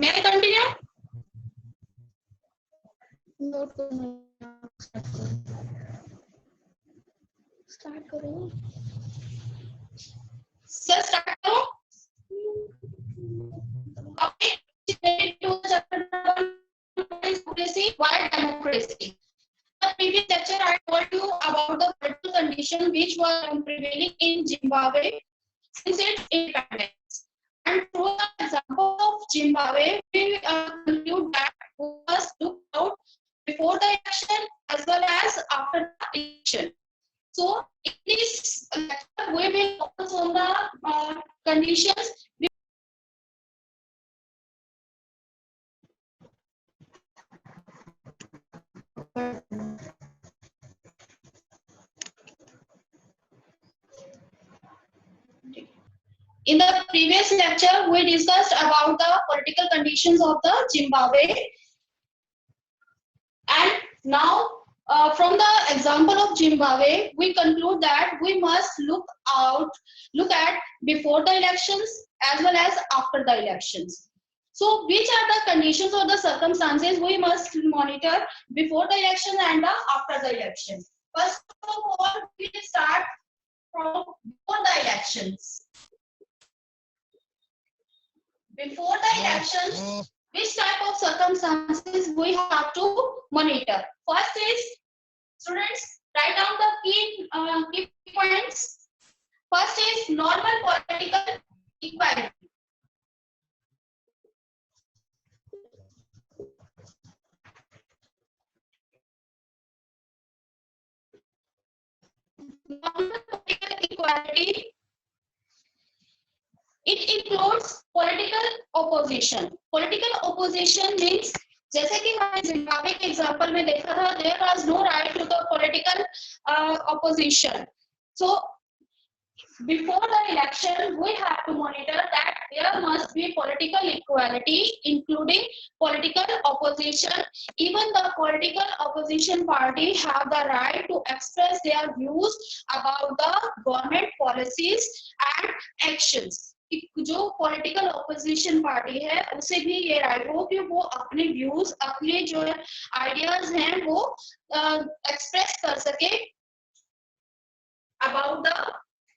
May I continue? Note start करो sir start करो. Okay. To chapter number 1 is democracy. Why democracy? The previous lecture I told you about the political condition which were prevailing in Zimbabwe since its independence. And through the example of Zimbabwe, we conclude that we must look out before the election as well as after the election. So, in this lecture, we will focus on the conditions. In the previous lecture, we discussed about the political conditions of the Zimbabwe, and now from the example of Zimbabwe, we conclude that we must look at before the elections as well as after the elections. So, which are the conditions or the circumstances we must monitor before the election and after the election? First of all, we will start from before the elections. Before the elections, which type of circumstances we have to monitor? First is, students, write down the key points. First is normal political equality. Normal political equality. It includes political opposition. Political opposition means, जैसे कि हमने Zimbabwe के example में देखा था, there was no right to the political opposition. So before the election, we have to monitor that there must be political equality, including political opposition. Even the political opposition party have the right to express their views about the government policies and actions. जो political opposition party है उसे भी ये right हो कि वो अपने views, अपने जो आइडियाज हैं वो एक्सप्रेस कर सके about the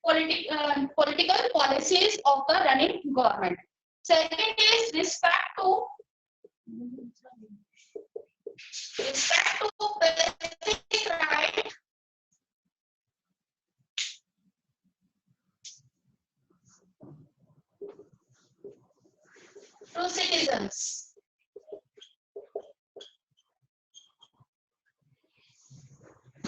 political policies of the running government. Second is respect to basic right to citizens.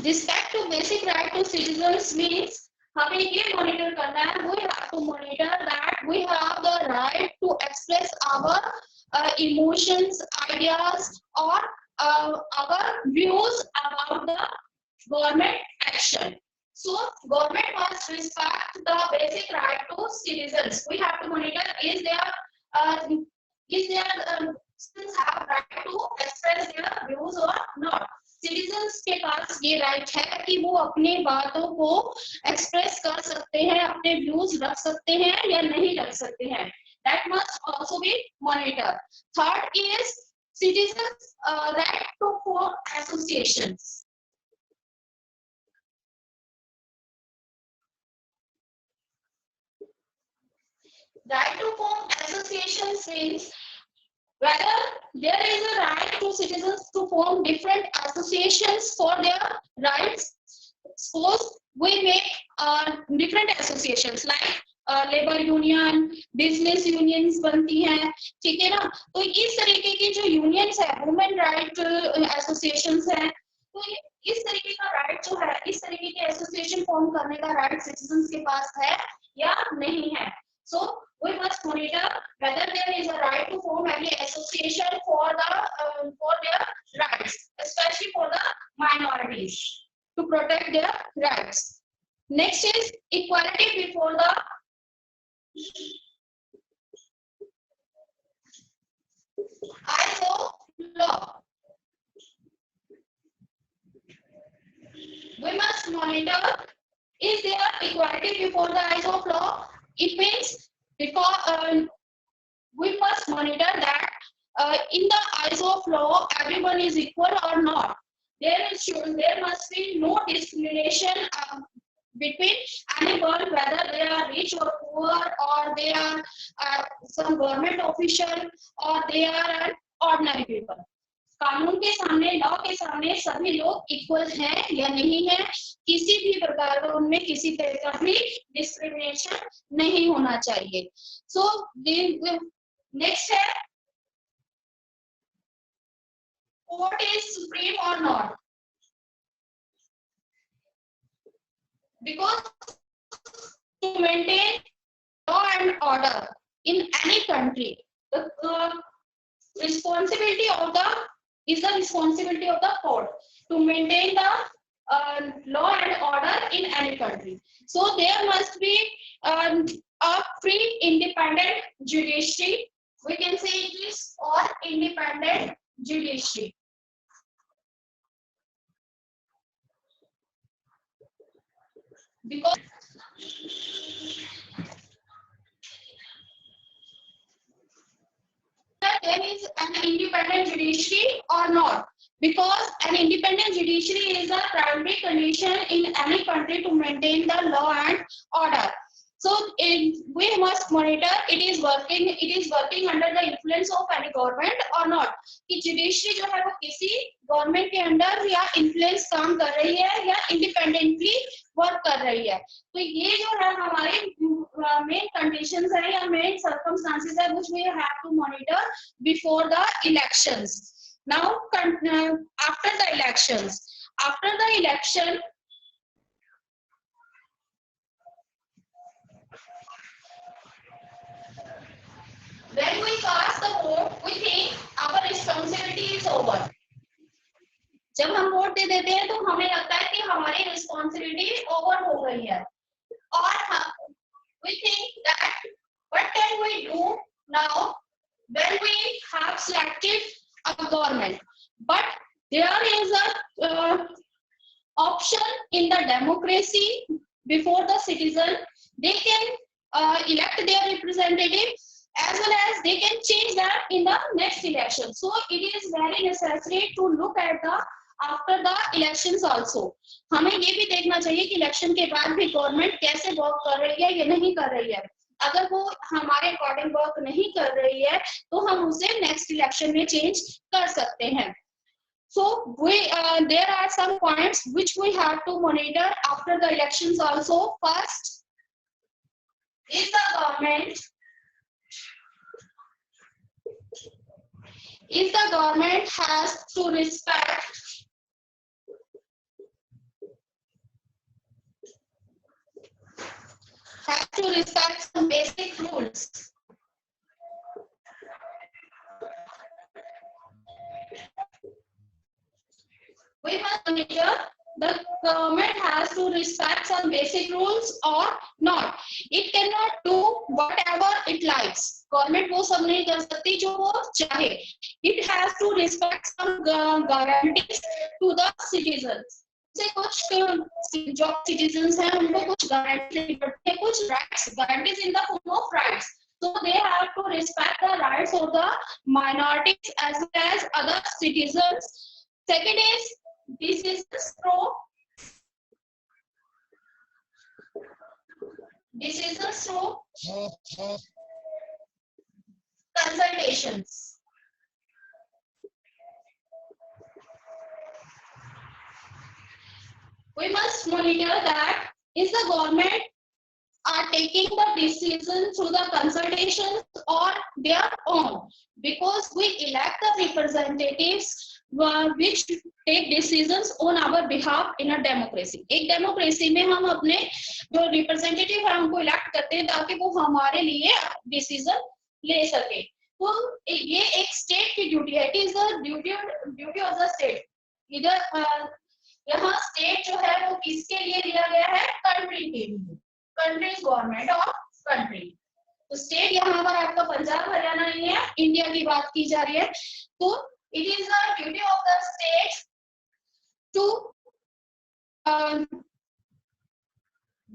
Respect to basic right to citizens means हमें ये मॉनिटर करना है, we have to monitor that we have the right to express our emotions, ideas or our views about the government action. So government must respect the basic right to citizens. We have to monitor is there citizens have right to express their views or not. Citizens के पास ये right है कि वो अपने बातों को express कर सकते हैं, अपने व्यूज रख सकते हैं या नहीं रख सकते हैं. That must also be monitored. Third is citizens' right to form associations. Right to form associations means whether there is a right to citizens to form different associations for their rights. Suppose we make different associations like labour union, business unions बनती हैं, ठीक है ना. तो इस तरीके की जो यूनियंस है, वुमेन राइट एसोसिएशंस हैं, तो इस तरीके का राइट जो है, इस तरीके के एसोसिएशन फॉर्म करने का राइट सिटीजन्स के पास है या नहीं है. So we must monitor whether there is a right to form any association for their rights, especially for the minorities, to protect their rights. Next is equality before the eyes of law. We must monitor, is there equality before the eyes of law? It means because we must monitor that in the eyes of law everyone is equal or not. There must be no discrimination between anyone, whether they are rich or poor, or they are some government official, or they are an ordinary people. कानून के सामने, law के सामने सभी लोग equal हैं या नहीं है, किसी भी प्रकार का उनमें किसी तरह का भी डिस्क्रिमिनेशन नहीं होना चाहिए. सो नेक्स्ट है, कोर्ट इज सुप्रीम और not. Because to maintain law and order in any country, the responsibility of the responsibility of the court to maintain the law and order in any country. So there must be a free independent judiciary. We can say it is or independent judiciary. Because there is an independent judiciary or not, because an independent judiciary is a primary condition in any country to maintain the law and order. So we must monitor it is working under the influence of any government or not, कि judiciary जो है वो किसी government के under या influence काम कर रही है या independently वर्क कर रही है. तो ये जो है हमारे मेन कंडीशंस है या मेन सर्कमस्टांसेस है which we have to monitor before the elections. Now after the election, when we cast the vote, we think our responsibility is over. जब हम वोट दे देते हैं तो हमें लगता है कि हमारी रिस्पॉन्सिबिलिटी ओवर हो गई है, और we think that what can we do now when we have selected a government. But there is a option in the democracy before the citizen. They can elect their representative as well as they can change that in the next election. So it is very necessary to look at the after the elections also. हमें ये भी देखना चाहिए कि election के बाद भी government कैसे वर्क कर रही है या नहीं कर रही है. अगर वो हमारे अकॉर्डिंग वर्क नहीं कर रही है तो हम उसे नेक्स्ट इलेक्शन में चेंज कर सकते हैं. So there are some points which we have to monitor after the elections also. First, is the government has to respect some basic rules. We must monitor the government has to respect some basic rules or not. It cannot do whatever it likes. Government वो सब नहीं कर सकती जो वो चाहे. It has to respect some guarantees to the citizens. से कुछ जो citizens हैं उनको कुछ guarantees हैं, कुछ rights, guarantees in the form of rights. So they have to respect the rights of the minorities as well as other citizens. Second is decisions through consultations. We must monitor that is the government are taking the decision through the consultations or their own, because we elect the representatives which take decisions on our behalf in a democracy. एक democracy में हम अपने जो representative है उनको elect करते हैं ताकि वो हमारे लिए डिसीजन ले सके. तो ये एक स्टेट की ड्यूटी है. It is the duty of the state. इधर यहाँ स्टेट जो है वो किसके लिए दिया गया है? कंट्री के लिए. Country is government of country. तो स्टेट यहाँ पर आपका पंजाब हरियाणा नहीं है, इंडिया की बात की जा रही है. तो it is the duty of the state to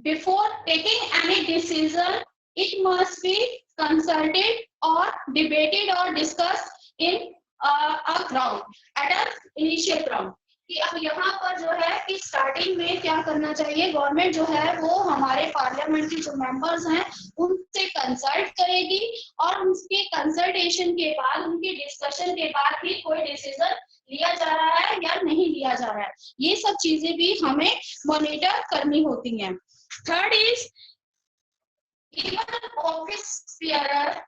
before taking any decision it must be consulted or debated or discussed in a ground at an initial ground। कि अब यहाँ पर जो है कि स्टार्टिंग में क्या करना चाहिए, गवर्नमेंट जो है वो हमारे पार्लियामेंट के जो मेंबर्स हैं उनसे कंसल्ट करेगी और उसके कंसल्टेशन के बाद, उनके डिस्कशन के बाद ही कोई डिसीजन लिया जा रहा है या नहीं लिया जा रहा है, ये सब चीजें भी हमें मॉनिटर करनी होती हैं। Third is even office bearer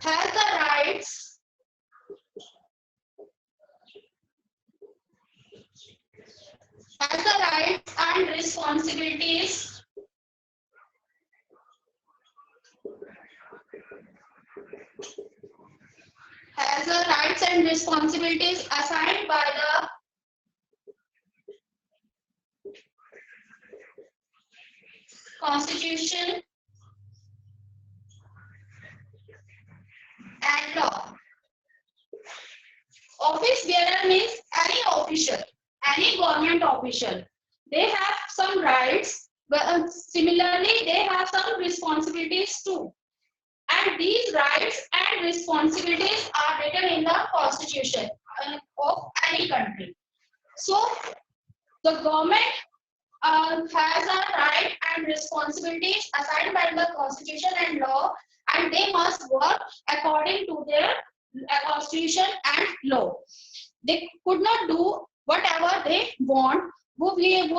has the rights and responsibilities assigned by the Constitution and law. Office bearer means any official, any government official. They have some rights, but similarly they have some responsibilities too. And these rights and responsibilities are written in the Constitution of any country. So the government has a right and responsibilities assigned by the Constitution and law, and they must work according to their Constitution and law. They could not do whatever they want. वो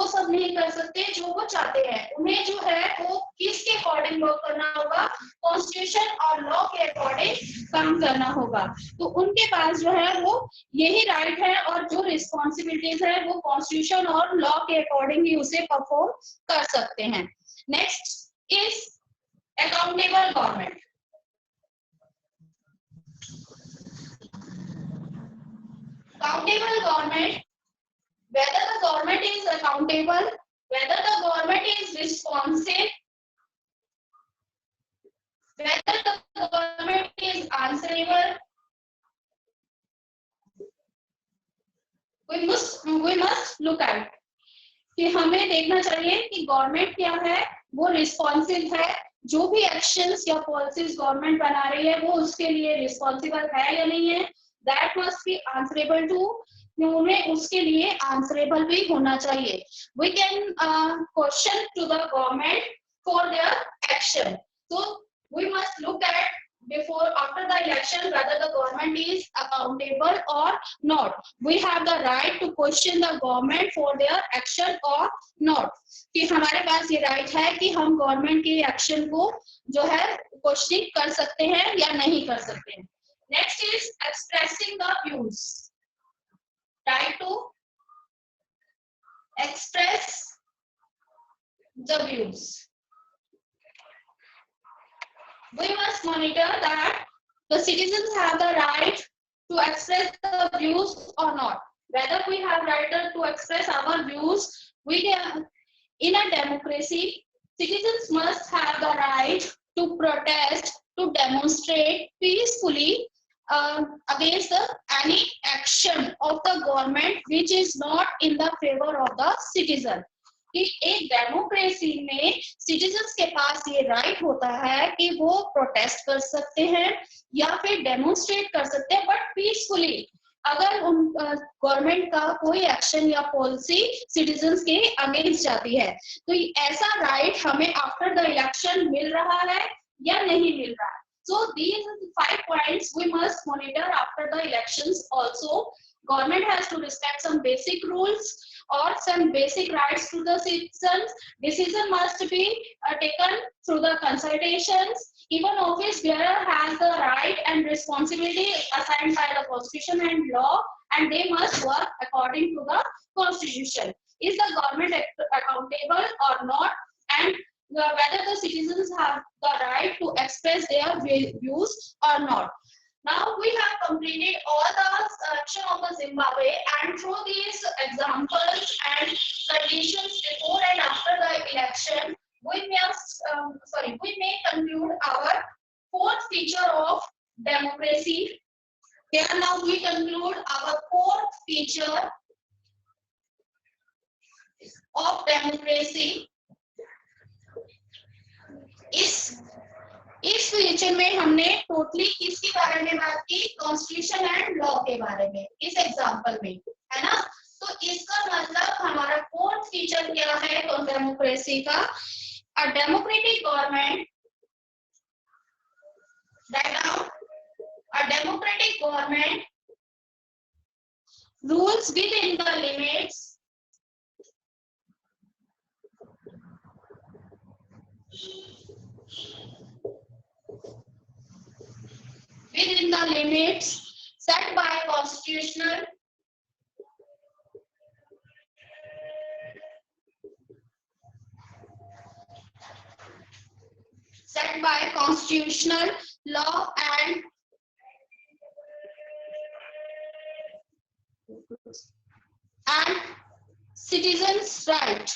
सब नहीं कर सकते जो वो चाहते हैं। उन्हें जो है वो किसके अकॉर्डिंग वर्क करना होगा, कॉन्स्टिट्यूशन और लॉ के अकॉर्डिंग काम करना होगा। तो उनके पास जो है वो यही राइट है और जो रिस्पॉन्सिबिलिटीज है वो कॉन्स्टिट्यूशन और लॉ के अकॉर्डिंग ही उसे परफॉर्म कर सकते हैं। Next is accountable government. Accountable government, whether the government is accountable, whether the government is responsive, whether the government is answerable, we must look at कि हमें देखना चाहिए कि गवर्नमेंट क्या है, वो रिस्पॉन्सिव है, जो भी एक्शंस या पॉलिसीज गवर्नमेंट बना रही है वो उसके लिए रिस्पॉन्सिबल है या नहीं है, that must be answerable to, उन्हें उसके लिए आंसरेबल भी होना चाहिए। We can question to the government for their action, so we must look at before after the election whether the government is accountable or not. We have the right to question the government for their action or not, कि हमारे पास ये right है कि हम government के action को जो है क्वेश्चन कर सकते हैं या नहीं कर सकते हैं। Next is expressing the views, right to express the views. We must monitor that the citizens have the right to express the views or not. Whether we have right to express our views, we can, in a democracy, citizens must have the right to protest, to demonstrate peacefully against any action of the government which is not in the favor of the citizen. कि एक democracy में citizens के पास ये right होता है कि वो protest कर सकते हैं या फिर डेमोन्स्ट्रेट कर सकते हैं, बट पीसफुली, अगर उन गवर्नमेंट का कोई एक्शन या पॉलिसी सिटीजन्स के अगेंस्ट जाती है, तो ऐसा राइट हमें आफ्टर द इलेक्शन मिल रहा है या नहीं मिल रहा है। So these are the 5 points we must monitor after the elections also. Government has to respect some basic rules or some basic rights to the citizens. Decision must be taken through the consultations. Even office bearer has the right and responsibility assigned by the Constitution and law, and they must work according to the Constitution. Is the government accountable or not, and whether the citizens have the right to express their views or not. Now we have completed all the action of the Zimbabwe, and through these examples and conditions before and after the election, we may conclude our 4th feature of democracy. Here now we conclude our 4th feature of democracy. इस feature में हमने totally किसके बारे में बात की, constitution and law के बारे में इस एग्जांपल में, है ना। तो इसका मतलब हमारा फोर्थ फीचर क्या है तो डेमोक्रेसी का, a democratic government, a democratic government rules within the limits set by constitutional law and citizens' right.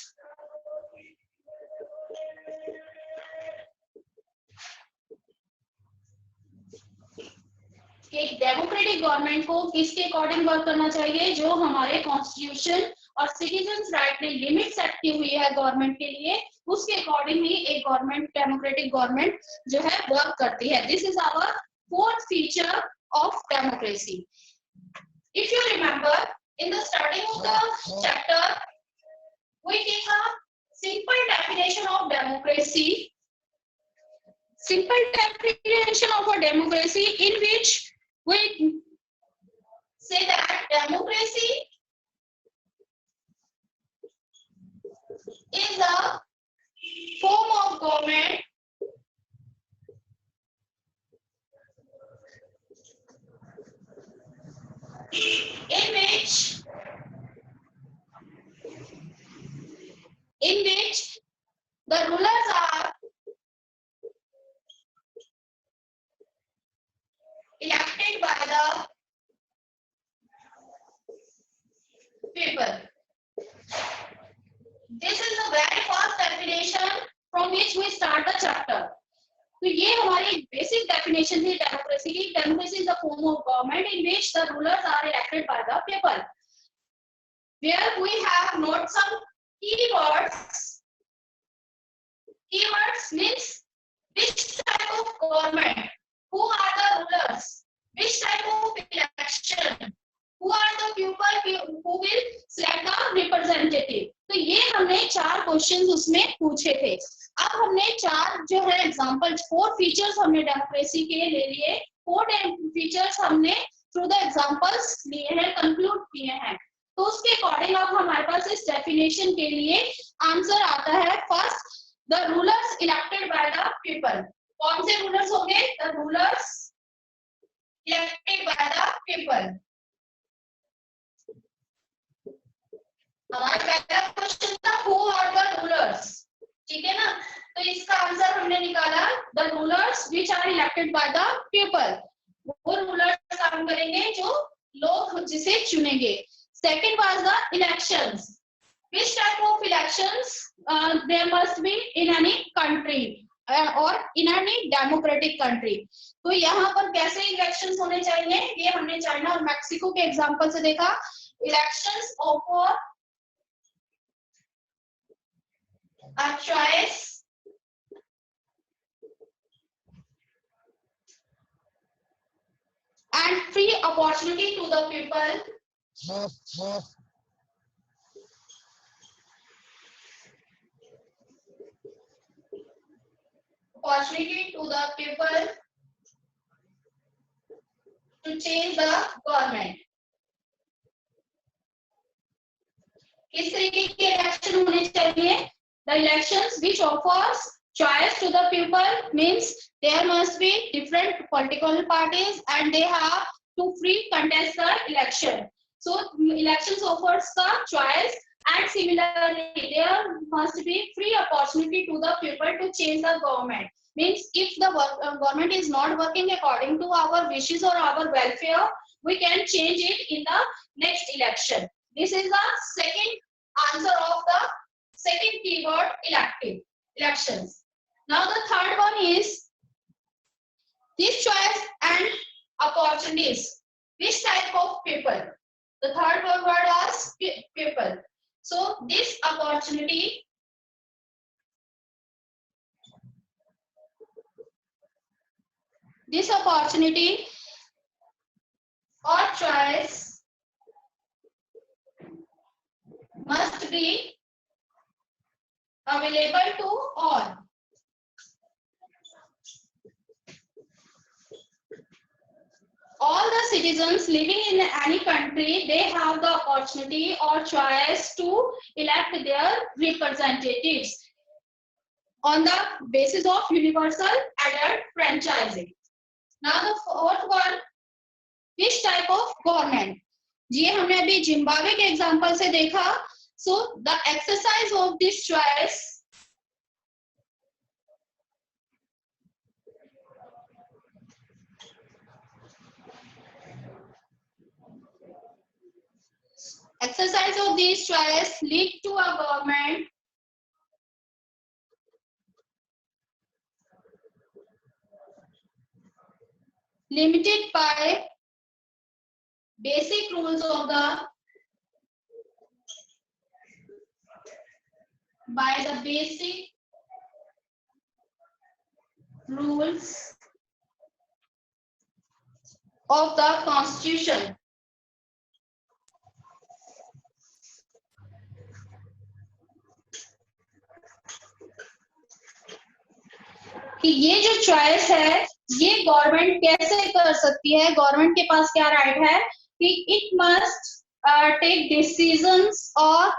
एक डेमोक्रेटिक गवर्नमेंट को किसके अकॉर्डिंग वर्क करना चाहिए, जो हमारे कॉन्स्टिट्यूशन और सिटीजन्स राइट ने लिमिट सेट की हुई है गवर्नमेंट के लिए, उसके अकॉर्डिंग ही एक गवर्नमेंट, डेमोक्रेटिक गवर्नमेंट जो है वर्क करती है। This is our fourth feature of democracy. If you remember in the starting of the chapter we take a simple definition of democracy, simple definition of a democracy in which we say that democracy is a form of government in which the rulers are elected by the people. This is the very first definition from which we start the chapter. तो ये हमारी basic definition थी democracy की। Democracy is a form of government in which the rulers are elected by the people, where we have note some keywords. Keywords means which type of government, who are the rulers, which type of election, who are the people who will select the representative. तो ये हमने 4 questions उसमें पूछे थे। अब हमने 4 जो है एग्जांपल, 4 फीचर्स हमने डेमोक्रेसी के ले लिए, 4 फीचर्स हमने थ्रू द एग्जांपल्स लिए हैं, कंक्लूड किए हैं। तो उसके अकॉर्डिंग अब हमारे पास इस डेफिनेशन के लिए आंसर आता है। First, the rulers elected by the people. कौन से रूलर्स होंगे? The rulers elected by the people. हमारा पहला क्वेश्चन था हु आर द रूलर्स, ठीक है ना। तो इसका आंसर हमने निकाला, the rulers which are elected by the people. वो रूलर्स काम करेंगे जो लोग जिसे चुनेंगे। Second was the elections. Which type of elections there must be in any country or in any democratic country. तो यहाँ पर कैसे इलेक्शंस होने चाहिए, ये हमने चाइना और मैक्सिको के एग्जांपल से देखा। Elections offer a choice and free opportunity to the people to change the government. किस तरीके के इलेक्शन होने चाहिए? The elections which offers choice to the people means there must be different political parties and they have to free contest the election. So elections offers the choice and similarly there must be free opportunity to the people to change the government. Means if the government is not working according to our wishes or our welfare, we can change it in the next election. This is the second answer of the second keyword, elective elections. Now the third one is this choice and opportunities. Which type of people? The third word was people. So this opportunity this opportunity or choice must be available to all. All the citizens living in any country, they have the opportunity or choice to elect their representatives on the basis of universal adult franchising. Now the fourth one, which type of government? ये हमने अभी Zimbabwe के example से देखा. So the exercise of this choice lead to a government limited by basic rules of the basic rules of the constitution. कि ये जो choice है ये गवर्नमेंट कैसे कर सकती है, गवर्नमेंट के पास क्या राइट है कि इट मस्ट टेक डिसीजंस और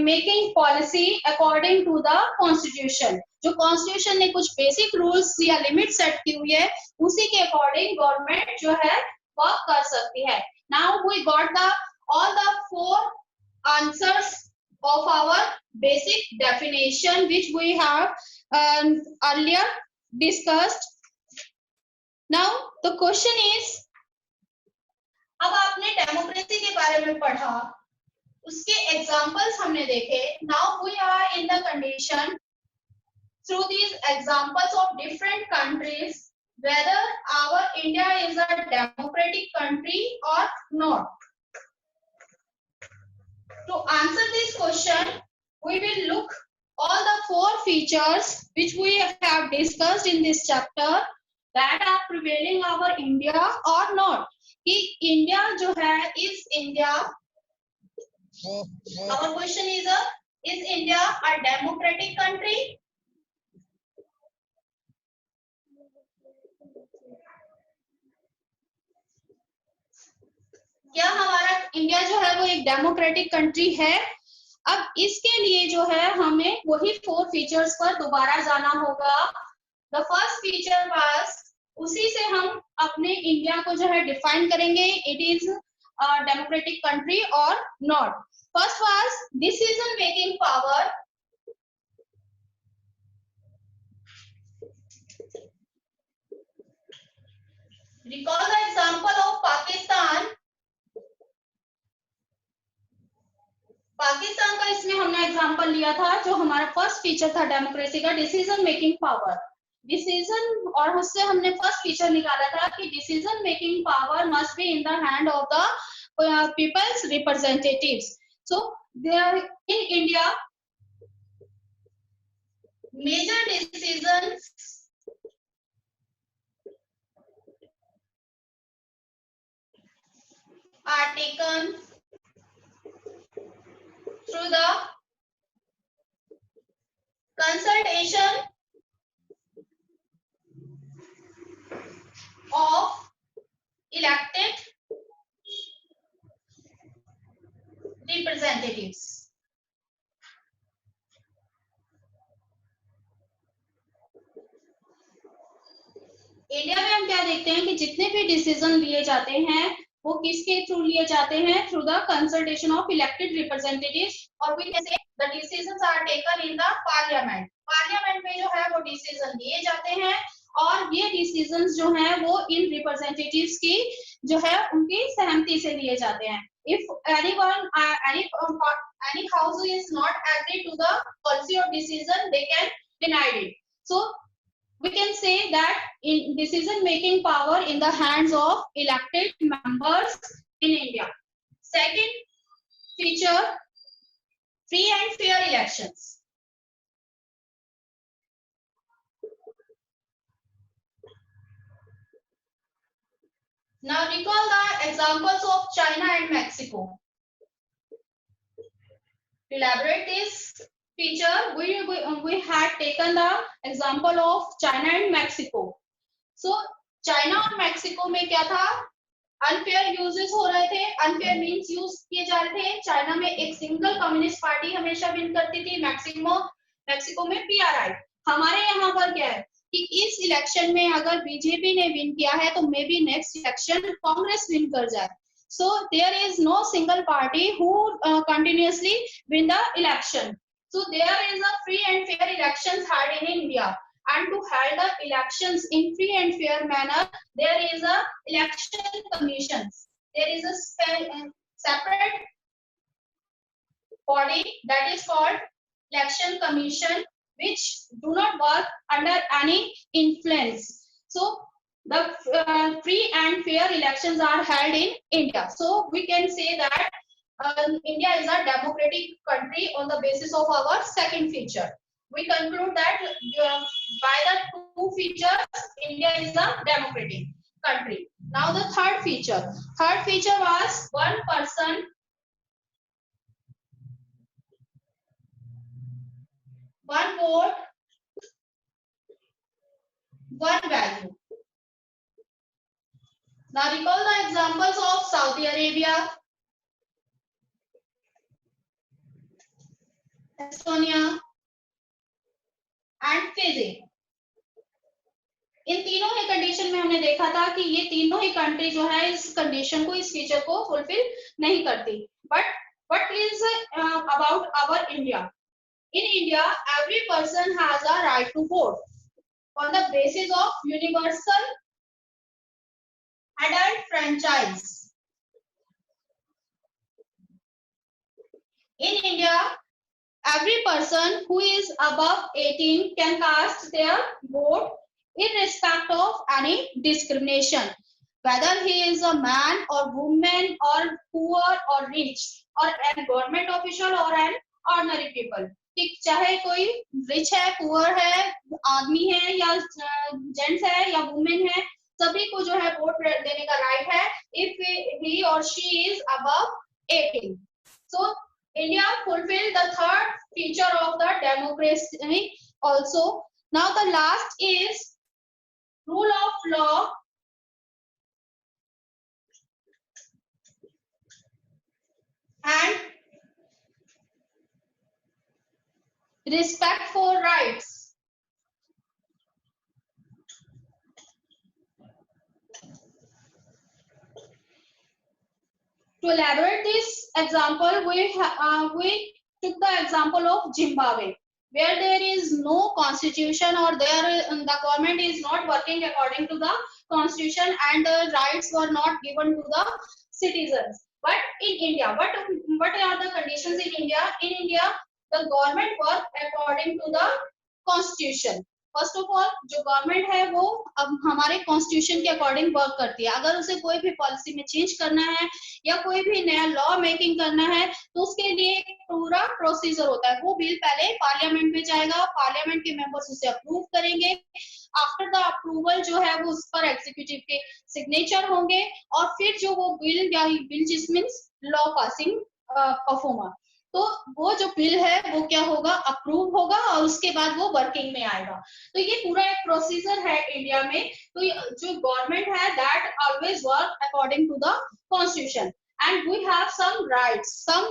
making policy according to the constitution. जो कॉन्स्टिट्यूशन ने कुछ बेसिक रूल्स या लिमिट सेट की हुई है उसी के अकॉर्डिंग गवर्नमेंट जो है वर्क कर सकती है. Now we got the all the 4 answers of our basic definition which we have earlier discussed. Now the question is, अब आपने डेमोक्रेसी के बारे में पढ़ा, उसके एग्जांपल्स हमने देखे. Now we are in the condition through these examples of different countries whether our India is a democratic country or not. To answer this question, we will look all the 4 features which we have discussed in this chapter that are prevailing over India or not. कि India जो है, is India, our question is India a democratic country? क्या हमारा India जो है वो एक democratic country है? अब इसके लिए जो है हमें वही 4 फीचर्स पर दोबारा जाना होगा. द फर्स्ट फीचर वाज, उसी से हम अपने इंडिया को जो है डिफाइन करेंगे, it is a democratic country और not. First was decision making power. Recall the example of Pakistan. Pakistan का इसमें हमने एग्जांपल लिया था, जो हमारा फर्स्ट फीचर था डेमोक्रेसी का, डिसीजन मेकिंग पावर. डिसीजन, और उससे हमने फर्स्ट फीचर निकाला था कि decision making power must be in the hand of the people's representatives. So there in India major decisions are taken through the consultation of elected representatives. India में हम क्या देखते हैं कि जितने भी डिसीजन लिए जाते हैं वो किसके थ्रू लिए जाते हैं? Through the consultation of elected representatives. और we can say the decisions are taken in the parliament. Parliament में जो है वो डिसीजन लिए जाते हैं और ये डिसीजंस जो हैं वो इन रिप्रेजेंटेटिव्स की जो है उनकी सहमति से लिए जाते हैं. If anyone any house is not agree to the policy or decision, they can deny it. So we can say that in decision making power in the hands of elected members in India. Second feature, free and fair elections. Now recall the examples of China and Mexico. To elaborate this feature, we had taken the example of China and Mexico. So China और Mexico में क्या था, unfair uses हो रहे थे, unfair means use किए जा रहे थे। चाइना में एक सिंगल कम्युनिस्ट पार्टी हमेशा विन करती थी, मेक्सिको में पीआरआई। हमारे यहाँ पर क्या है कि इस इलेक्शन में अगर बीजेपी ने विन किया है तो may be next election Congress win कर जाए। So there is no single party who continuously win the election. So there is a free and fair elections held in India. And to hold the elections in free and fair manner, there is a election commissions. There is a separate body that is called election commission, which do not work under any influence. So the free and fair elections are held in India. So we can say that India is a democratic country on the basis of our second feature. We conclude that by the two features, India is a democratic country. Now the third feature. Third feature was one person, one vote, one value. Now recall the examples of Saudi Arabia, Estonia and Fiji. इन तीनों ही condition में हमने देखा था कि ये तीनों ही country जो है इस कंडीशन को, इस फीचर को फुलफिल नहीं करती। But what is about our India? In India every person has a right to vote on the basis of universal adult franchise. In India, every person who is above 18 can cast their vote in respect of any discrimination, whether he is a man or woman or poor or rich or a government official or an ordinary people. ठीक, चाहे कोई rich है, poor है, आदमी है या gents है या वुमेन है, सभी को जो है वोट देने का राइट है if he or she is above 18. So India fulfilled the third feature of the democracy also. Now the last is rule of law and respect for rights. To elaborate this example, we took the example of Zimbabwe, where there is no constitution or the government is not working according to the constitution and the rights were not given to the citizens. But in India, what are the conditions in India? In India, the government work according to the constitution. First of all जो government है वो अब हमारे constitution के according work करती है। अगर उसे कोई भी पॉलिसी में चेंज करना है या कोई भी नया लॉ मेकिंग करना है तो उसके लिए पूरा प्रोसीजर होता है। वो बिल पहले पार्लियामेंट में जाएगा, पार्लियामेंट के मेंबर्स उसे अप्रूव करेंगे, आफ्टर द अप्रूवल जो है वो उस पर एग्जीक्यूटिव के सिग्नेचर होंगे और फिर जो वो बिल या बिल जिस मीन्स लॉ पासिंग परफॉर्मर, तो वो जो बिल है वो क्या होगा, अप्रूव होगा और उसके बाद वो वर्किंग में आएगा। तो ये पूरा एक प्रोसीजर है इंडिया में। तो जो गवर्नमेंट है that always work according to the constitution and we have some rights, some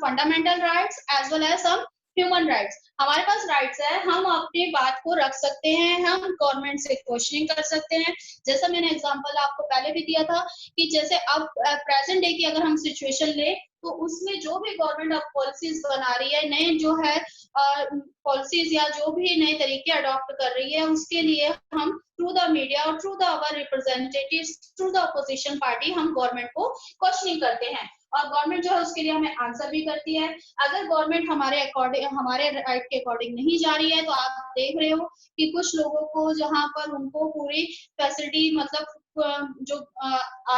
fundamental rights as well as some human rights. हमारे पास राइट्स है, हम अपनी बात को रख सकते हैं, हम गवर्नमेंट से क्वेश्चनिंग कर सकते हैं। जैसा मैंने एग्जांपल आपको पहले भी दिया था कि जैसे अब प्रेजेंट डे की अगर हम सिचुएशन ले तो उसमें जो भी गवर्नमेंट अब पॉलिसीज बना रही है, नए जो है पॉलिसीज या जो भी नए तरीके अडॉप्ट कर रही है, उसके लिए हम थ्रू द मीडिया और through the our representatives, through the opposition party हम गवर्नमेंट को क्वेश्चनिंग करते हैं और गवर्नमेंट जो है उसके लिए हमें आंसर भी करती है। अगर गवर्नमेंट हमारे अकॉर्डिंग, हमारे राइट के अकॉर्डिंग नहीं जा रही है तो आप देख रहे हो कि कुछ लोगों को जहां पर उनको पूरी फैसिलिटी मतलब जो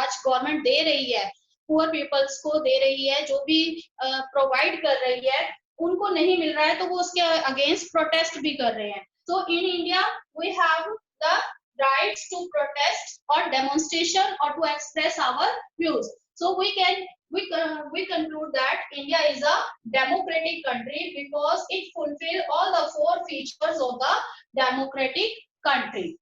आज गवर्नमेंट दे रही है, पुअर पीपल्स को दे रही है, जो भी प्रोवाइड कर रही है, उनको नहीं मिल रहा है तो वो उसके अगेंस्ट प्रोटेस्ट भी कर रहे हैं। So in India we have the right rights to protest or demonstration or to express our views. So we conclude that India is a democratic country because it fulfills all the four features of the democratic country.